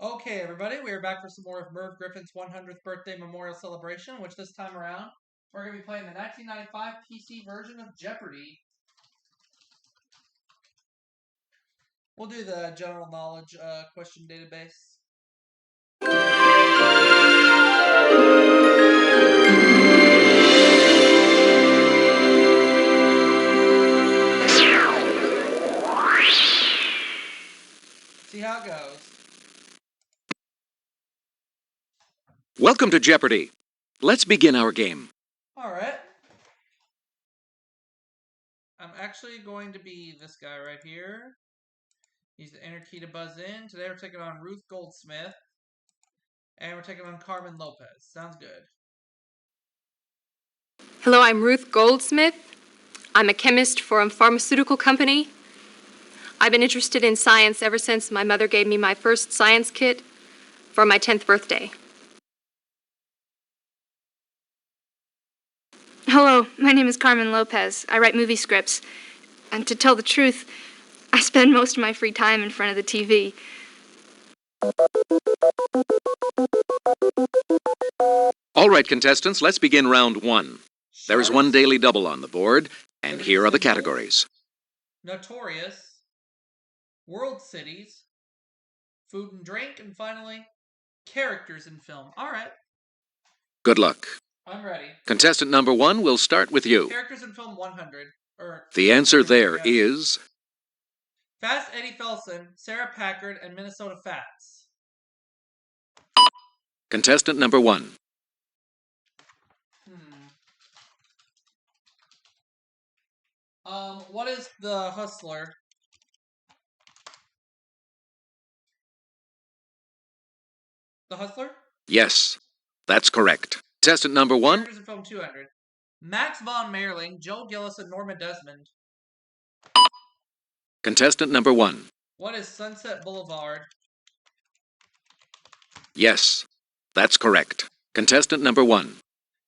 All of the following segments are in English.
Okay, everybody, we are back for some more of Merv Griffin's 100th birthday memorial celebration, which this time around, we're going to be playing the 1995 PC version of Jeopardy! We'll do the general knowledge question database. See how it goes. Welcome to Jeopardy! Let's begin our game. Alright. I'm actually going to be this guy right here. He's the enter key to buzz in. Today we're taking on Ruth Goldsmith. And we're taking on Carmen Lopez. Sounds good. Hello, I'm Ruth Goldsmith. I'm a chemist for a pharmaceutical company. I've been interested in science ever since my mother gave me my first science kit for my 10th birthday. Hello, my name is Carmen Lopez. I write movie scripts. And to tell the truth, I spend most of my free time in front of the TV. All right, contestants, let's begin round one. There is one daily double on the board, and here are the categories. Notorious, world cities, food and drink, and finally, characters in film. All right. Good luck. I'm ready. Contestant number one, we'll start with you. Characters in film 100. The answer there is... Fast Eddie Felson, Sarah Packard, and Minnesota Fats. Contestant number one. What is The Hustler? The Hustler? Yes, that's correct. Contestant number one. Characters in film 200. Max von Mayerling, Joe Gillis, and Norma Desmond. Contestant number one. What is Sunset Boulevard? Yes, that's correct. Contestant number one.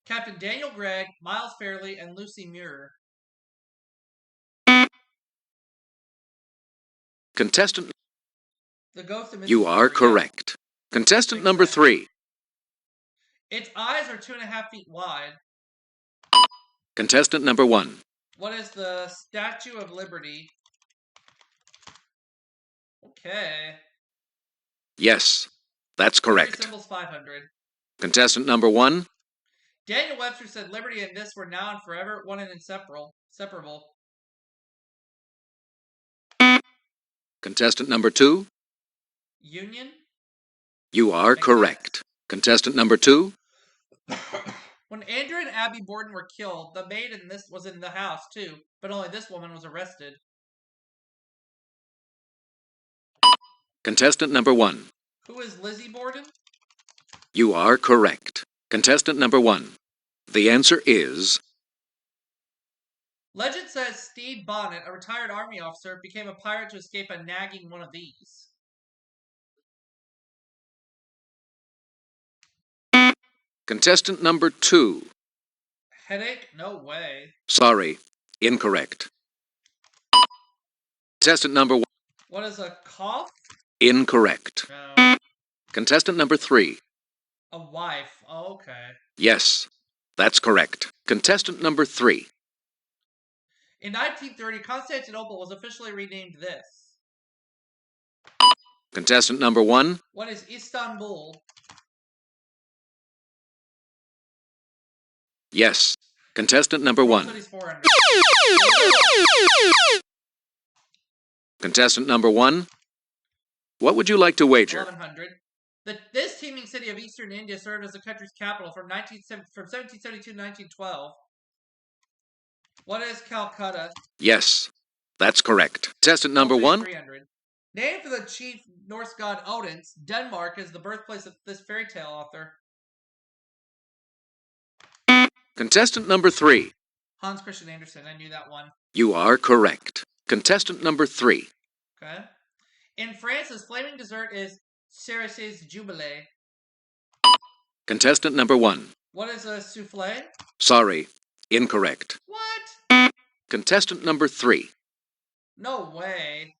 Captain Daniel Gregg, Miles Fairley, and Lucy Muir. Contestant... The Ghost of Mrs. You are correct. Contestant number three. Its eyes are 2.5 feet wide. Contestant number one. What is the Statue of Liberty? Okay. Yes, that's correct. Symbols 500. Contestant number one. Daniel Webster said liberty and this were now and forever one and inseparable. Contestant number two. Union? You are correct. Contestant number two. When Andrew and Abby Borden were killed, the maid in this was in the house too, but only this woman was arrested. Contestant number one. Who is Lizzie Borden? You are correct. Contestant number one. The answer is... Legend says Steve Bonnet, a retired Army officer, became a pirate to escape a nagging one of these. Contestant number two. Headache? No way. Sorry, incorrect. Contestant number one. What is a cough? Incorrect. No. Contestant number three. A wife. Oh, okay. Yes, that's correct. Contestant number three. In 1930, Constantinople was officially renamed this. Contestant number one. What is Istanbul? Yes. Contestant number one. Contestant number one. What would you like to wager? 1100. This teeming city of eastern India served as the country's capital from 1772 to 1912. What is Calcutta? Yes, that's correct. Contestant number one. 300. Named for the chief Norse god Odin, Denmark is the birthplace of this fairy tale author. Contestant number three. Hans Christian Andersen. I knew that one. You are correct. Contestant number three. Okay. In France, his flaming dessert is Cerise Jubilee. Contestant number one. What is a souffle? Sorry, incorrect. What? Contestant number three. No way.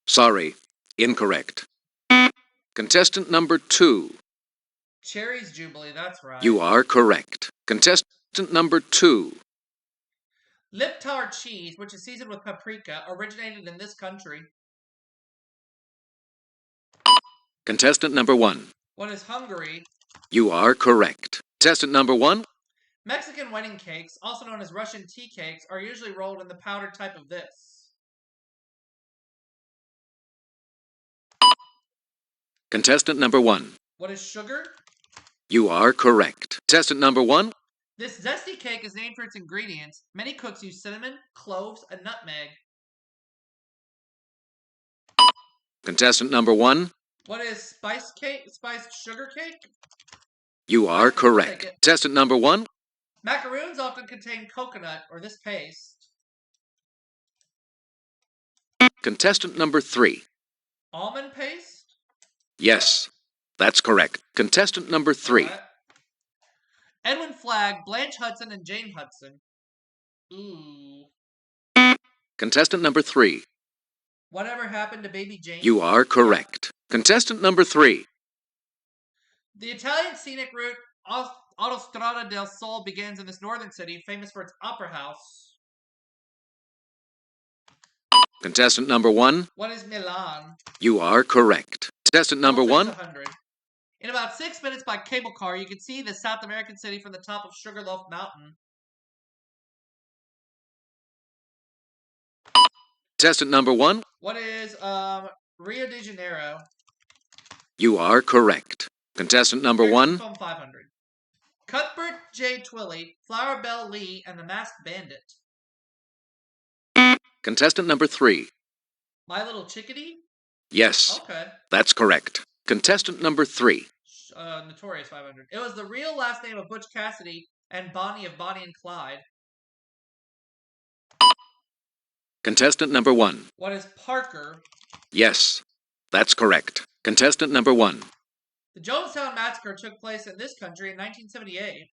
Sorry, incorrect. Contestant number 2. Cherries Jubilee, that's right. You are correct. Contestant number 2. Liptauer cheese, which is seasoned with paprika, originated in this country. Contestant number 1. What is Hungary? You are correct. Contestant number 1. Mexican wedding cakes, also known as Russian tea cakes, are usually rolled in the powdered type of this. Contestant number 1. What is sugar? You are correct. Contestant number 1. This zesty cake is named for its ingredients. Many cooks use cinnamon, cloves, and nutmeg. Contestant number 1. What is spice cake? Spiced sugar cake? You are correct. Contestant number 1. Macaroons often contain coconut or this paste. Contestant number 3. Almond paste? Yes, that's correct. Contestant number 3. What? Edwin Flagg, Blanche Hudson, and Jane Hudson. Ooh. Contestant number 3. Whatever happened to Baby Jane? You are correct. Contestant number 3. The Italian scenic route Autostrada del Sol begins in this northern city, famous for its opera house. Contestant number 1. What is Milan? You are correct. Contestant number 1. 100. In about 6 minutes by cable car, you can see the South American city from the top of Sugarloaf Mountain. Contestant number 1. What is Rio de Janeiro? You are correct. Contestant number 1. Phone 500. Cuthbert J. Twilly, Flower Bell Lee, and the Masked Bandit. Contestant number 3. My Little Chickadee? Yes, Okay. that's correct. Contestant number 3. Notorious 500. It was the real last name of Butch Cassidy and Bonnie of Bonnie and Clyde. Contestant number 1. What is Parker? Yes, that's correct. Contestant number 1. The Jonestown Massacre took place in this country in 1978.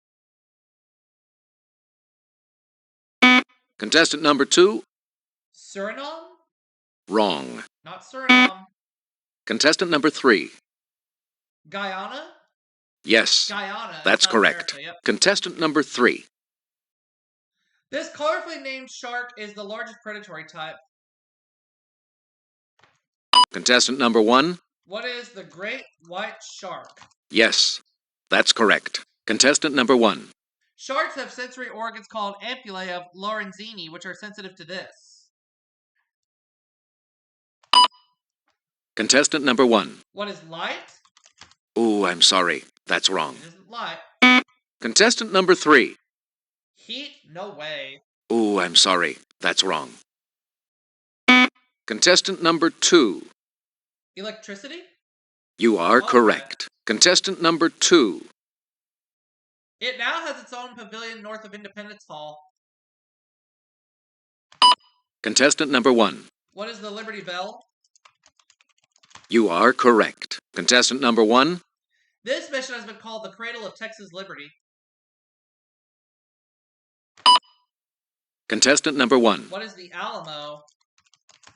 Contestant number 2. Suriname? Wrong. Not Suriname. Contestant number 3. Guyana? Yes, Guyana. that's South correct. America, yep. Contestant number 3. This colorfully named shark is the largest predatory type. Contestant number 1. What is the great white shark? Yes, that's correct. Contestant number 1. Sharks have sensory organs called ampullae of Lorenzini, which are sensitive to this. Contestant number 1. What is light? Ooh, I'm sorry. That's wrong. It isn't light. Contestant number 3. Heat? No way. Ooh, I'm sorry. That's wrong. Contestant number 2. Electricity? You are Okay. correct. Contestant number 2. It now has its own pavilion north of Independence Hall. Contestant number 1. What is the Liberty Bell? You are correct. Contestant number 1. This mission has been called the Cradle of Texas Liberty. Contestant number 1. What is the Alamo?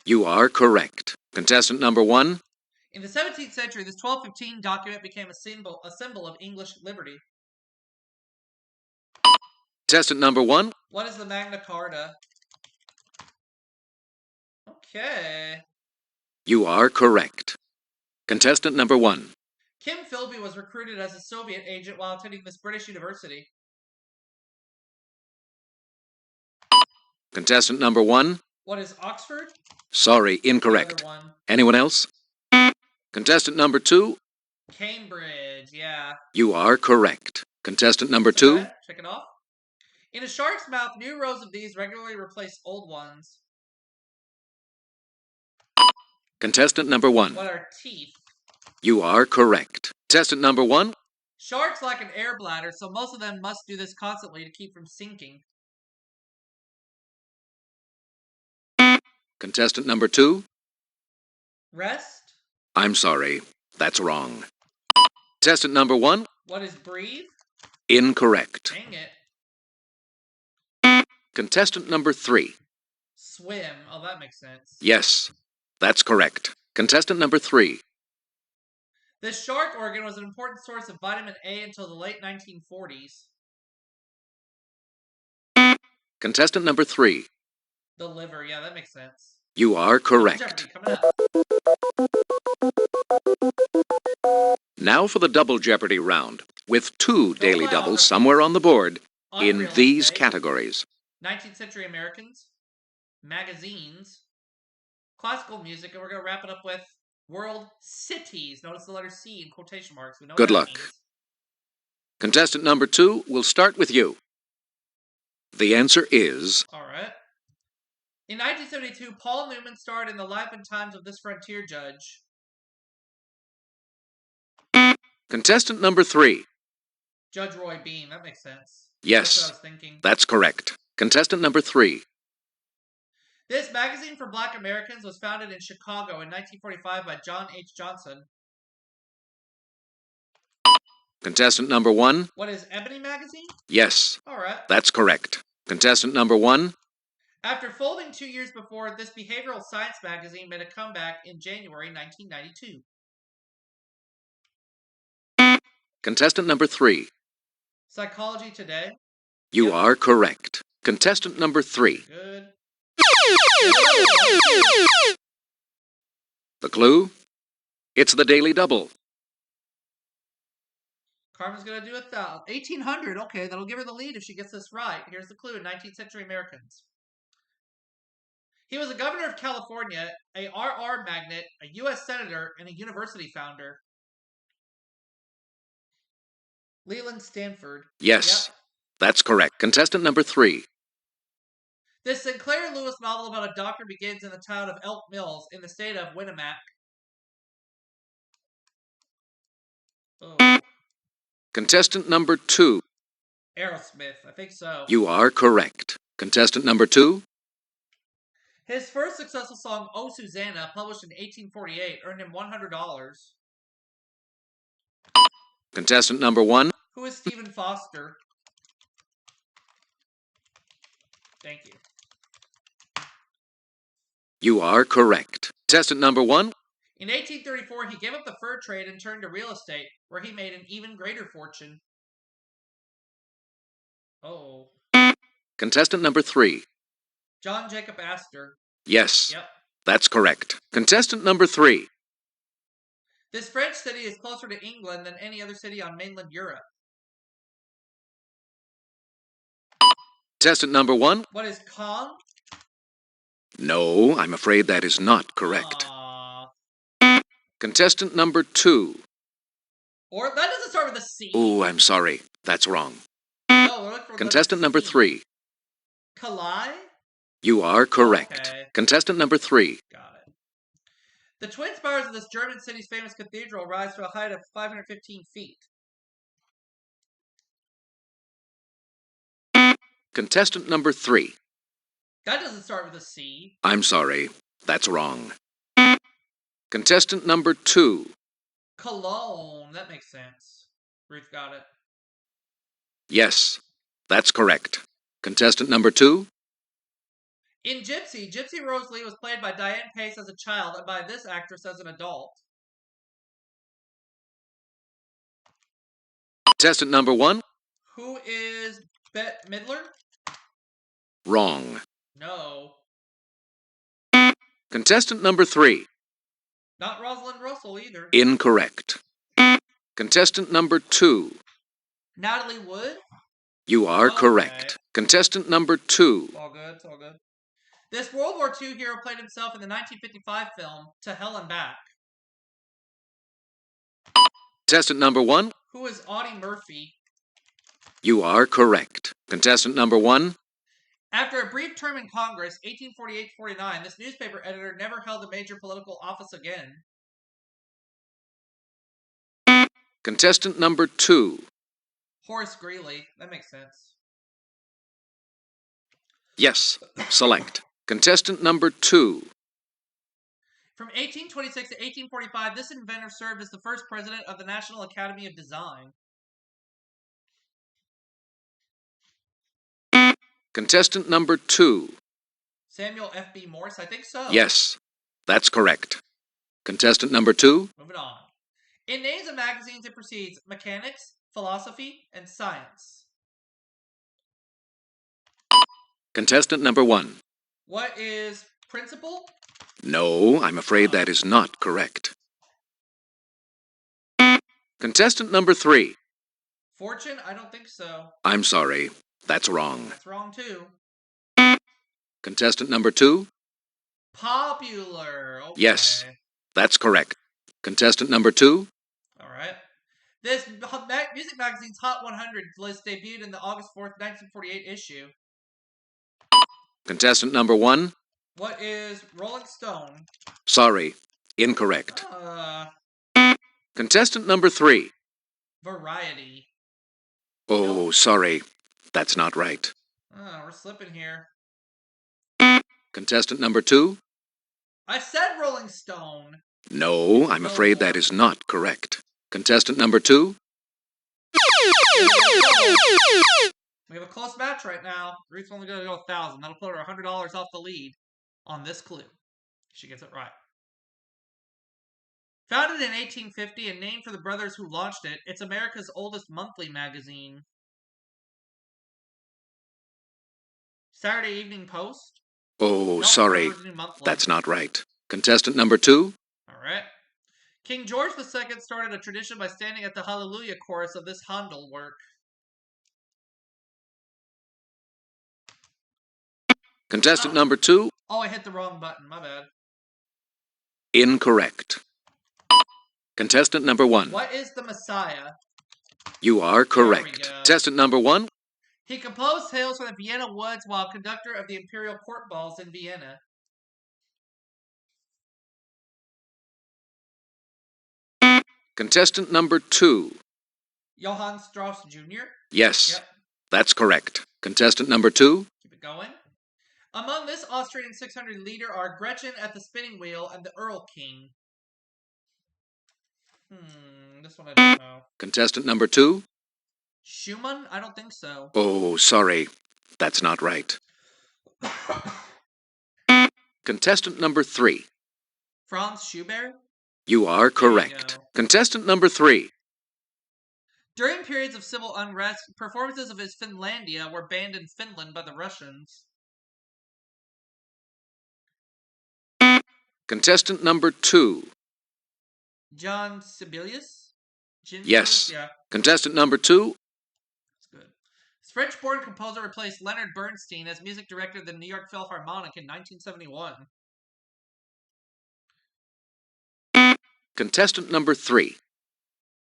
You are correct. Contestant number 1. In the 17th century, this 1215 document became a symbol of English liberty. Contestant number 1. What is the Magna Carta? Okay. You are correct. Contestant number 1. Kim Philby was recruited as a Soviet agent while attending this British university. Contestant number 1. What is Oxford? Sorry, incorrect. Another one. Anyone else? Contestant number 2. Cambridge, yeah. You are correct. Contestant number 2. Alright, check it off. In a shark's mouth, new rows of these regularly replace old ones. Contestant number 1. What are teeth? You are correct. Contestant number 1. Sharks lack an air bladder, so most of them must do this constantly to keep from sinking. Contestant number 2. Rest? I'm sorry. That's wrong. Contestant number 1. What is breathe? Incorrect. Dang it. Contestant number 3. Swim. Oh, that makes sense. Yes, that's correct. Contestant number 3. This shark organ was an important source of vitamin A until the late 1940s. Contestant number 3. The liver, yeah, that makes sense. You are Double correct. Jeopardy coming up. Now for the double Jeopardy round, with 2 daily doubles biographies. somewhere on the board in Unreal these estate. categories. 19th century Americans, magazines, classical music, and we're going to wrap it up with world cities. Notice the letter C in quotation marks. We know Good what luck. that means. Contestant number 2, we'll start with you. The answer is All right. In 1972, Paul Newman starred in The Life and Times of This Frontier Judge. contestant number 3. Judge Roy Bean. That makes sense. Yes, That's what I was thinking. that's correct. Contestant number 3. This magazine for Black Americans was founded in Chicago in 1945 by John H. Johnson. Contestant number 1. What is Ebony magazine? Yes, All right. that's correct. Contestant number 1. After folding 2 years before, this behavioral science magazine made a comeback in January 1992. Contestant number 3. Psychology Today. You Yep. are correct. Contestant number 3. Good. The clue? It's the daily double. Carmen's going to do 1,800. Okay, that'll give her the lead if she gets this right. Here's the clue in 19th century Americans. He was a governor of California, a RR magnate, a U.S. senator, and a university founder. Leland Stanford. Yes, Yep. that's correct. Contestant number 3. This Sinclair Lewis novel about a doctor begins in the town of Elk Mills in the state of Winnemac. Oh, Contestant number 2. Aerosmith. I think so. You are correct. Contestant number 2. His first successful song, Oh Susanna, published in 1848, earned him $100. Contestant number 1. Who is Stephen Foster? Thank you. You are correct. Contestant number 1. In 1834, he gave up the fur trade and turned to real estate, where he made an even greater fortune. Oh. Contestant number 3. John Jacob Astor. Yes, Yep. that's correct. Contestant number 3. This French city is closer to England than any other city on mainland Europe. Contestant number 1. What is Caen? No, I'm afraid that is not correct. Aww. Contestant number 2. Or that doesn't start with a C. Ooh, I'm sorry. That's wrong. No, we're looking for Contestant letter number C. 3. Calais? You are correct. Okay. Contestant number 3. Got it. The twin spires of this German city's famous cathedral rise to a height of 515 feet. Contestant number 3. That doesn't start with a C. I'm sorry. That's wrong. Contestant number 2. Cologne. That makes sense. Ruth got it. Yes, that's correct. Contestant number 2. In Gypsy, Gypsy Rose Lee was played by Diane Pace as a child and by this actress as an adult. Contestant number 1. Who is Bette Midler? Wrong. No. Contestant number 3. Not Rosalind Russell either. Incorrect. Contestant number 2. Natalie Wood? You are Okay. correct. Contestant number 2. It's all good, it's all good. This World War II hero played himself in the 1955 film To Hell and Back. Contestant number 1. Who is Audie Murphy? You are correct. Contestant number 1. After a brief term in Congress, 1848-49, this newspaper editor never held a major political office again. Contestant number 2. Horace Greeley. That makes sense. Yes, select. Contestant number 2. From 1826 to 1845, this inventor served as the first president of the National Academy of Design. Contestant number 2. Samuel F.B. Morse, I think so. Yes, that's correct. Contestant number 2. Moving on. In names of magazines, it precedes mechanics, philosophy, and science. Contestant number 1. What is principle? No, I'm afraid that is not correct. Contestant number 3. Fortune? I don't think so. I'm sorry, that's wrong. That's wrong too. Contestant number 2. Popular. Okay. Yes, that's correct. Contestant number 2. All right. This music magazine's Hot 100 list debuted in the August 4th, 1948 issue. Contestant number 1. What is Rolling Stone? Sorry, incorrect. Contestant number 3. Variety. Oh, Nope. sorry, that's not right. We're slipping here. Contestant number 2. I said Rolling Stone. No, I'm afraid that is not correct. Contestant number 2. We have a close match right now. Ruth's only going to go 1,000. That'll put her $100 off the lead on this clue. She gets it right. Founded in 1850 and named for the brothers who launched it, it's America's oldest monthly magazine. Saturday Evening Post? Oh, Nope, sorry, Harper's New Monthly. that's not right. Contestant number 2. All right. King George II started a tradition by standing at the Hallelujah chorus of this Handel work. Contestant number 2. Oh, I hit the wrong button. My bad. Incorrect. Contestant number 1. What is the Messiah? You are correct. go. Contestant number 1. He composed tales for the Vienna Woods while conductor of the Imperial Court Balls in Vienna. Contestant number 2. Johann Strauss Jr.? Yes, Yep. that's correct. Contestant number 2. Keep it going. Among this Austrian 600 leader are Gretchen at the spinning wheel and the Earl King. This one I don't know. Contestant number 2. Schumann? I don't think so. Oh, sorry, that's not right. Contestant number 3. Franz Schubert? You are correct. go. Contestant number 3. During periods of civil unrest, performances of his Finlandia were banned in Finland by the Russians. Contestant number 2. John Sibelius? Yes. Yeah, Contestant number 2. that's good. This French-born composer replaced Leonard Bernstein as music director of the New York Philharmonic in 1971. Contestant number 3.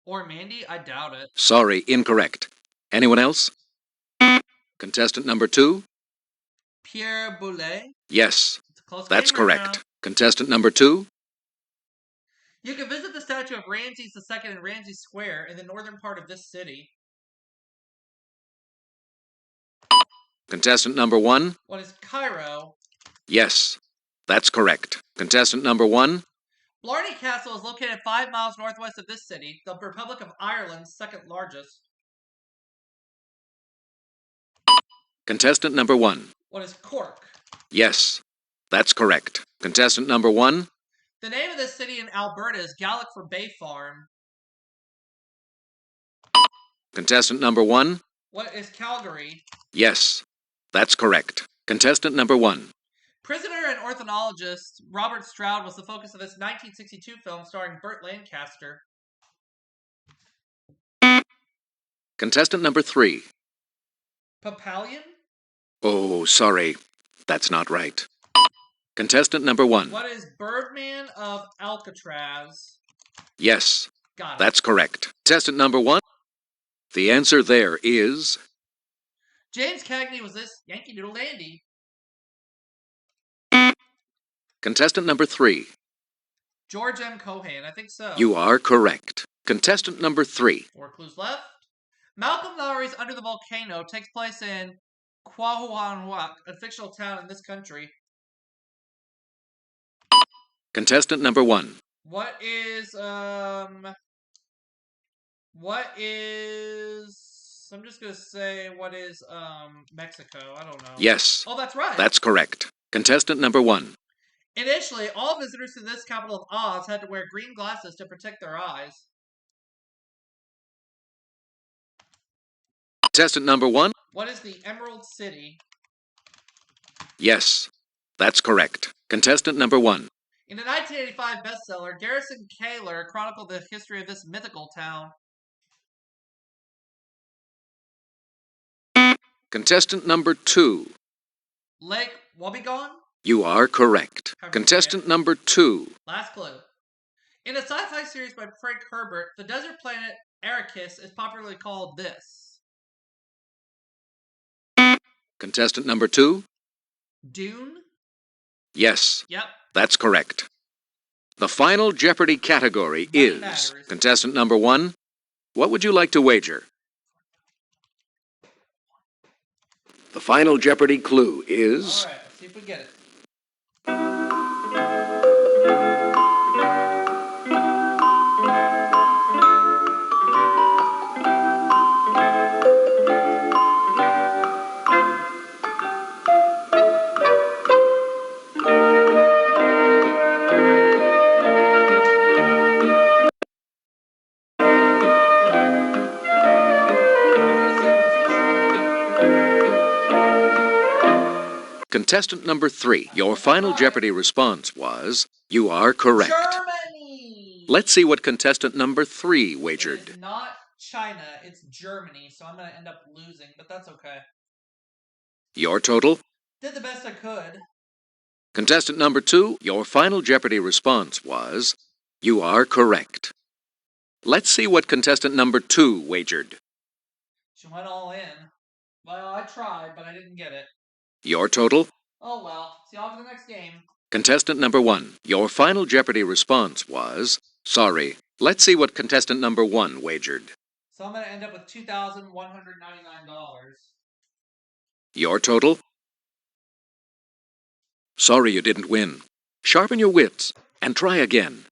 Or Mandy? I doubt it. Sorry, incorrect. Anyone else? Contestant number 2. Pierre Boulez? Yes, It's a close that's game right correct. now. Contestant number 2. You can visit the statue of Ramses II in Ramsey Square in the northern part of this city. Contestant number 1. What is Cairo? Yes, that's correct. Contestant number 1. Blarney Castle is located 5 miles northwest of this city, the Republic of Ireland's second largest. Contestant number 1. What is Cork? Yes, that's correct. Contestant number 1. The name of this city in Alberta is Gallagher Bay Farm. Contestant number 1. What is Calgary? Yes, that's correct. Contestant number 1. Prisoner and ornithologist Robert Stroud was the focus of this 1962 film starring Burt Lancaster. Contestant number 3. Papalion? Oh, sorry, that's not right. Contestant number 1. What is Birdman of Alcatraz? Yes, Got it. that's correct. Contestant number 1. The answer there is James Cagney was this Yankee Doodle Dandy. contestant number 3. George M. Cohan, I think so. You are correct. Contestant number 3. 4 clues left. Malcolm Lowry's Under the Volcano takes place in Kwahuanwak, a fictional town in this country. Contestant number 1. What is I'm just gonna say what is Mexico? I don't know. Yes, Oh, that's right. that's correct. Contestant number 1. Initially, all visitors to this capital of Oz had to wear green glasses to protect their eyes. Contestant number 1? What is the Emerald City? Yes, that's correct. Contestant number 1. In a 1985 bestseller, Garrison Keillor chronicled the history of this mythical town. Contestant number 2. Lake Wobegon? You are correct. Cover Contestant it. number 2. Last clue. In a sci-fi series by Frank Herbert, the desert planet Arrakis is popularly called this. Contestant number 2? Dune? Yes, Yep. that's correct. The final Jeopardy category Money is matters. contestant number 1. What would you like to wager? The final Jeopardy clue is All right, let's see if we get it. contestant number 3. Your final Jeopardy response was, you are correct. Germany! Let's see what contestant number 3 It's wagered. not China, it's Germany, so I'm going to end up losing, but that's okay. Your total? Did the best I could. Contestant number 2, your final Jeopardy response was, you are correct. Let's see what contestant number 2 wagered. She went all in. Well, I tried, but I didn't get it. Your total? Oh well. See y'all for the next game. Contestant number 1, your final Jeopardy response was, sorry. Let's see what contestant number 1 wagered. So I'm going to end up with $2,199. Your total? Sorry you didn't win. Sharpen your wits and try again.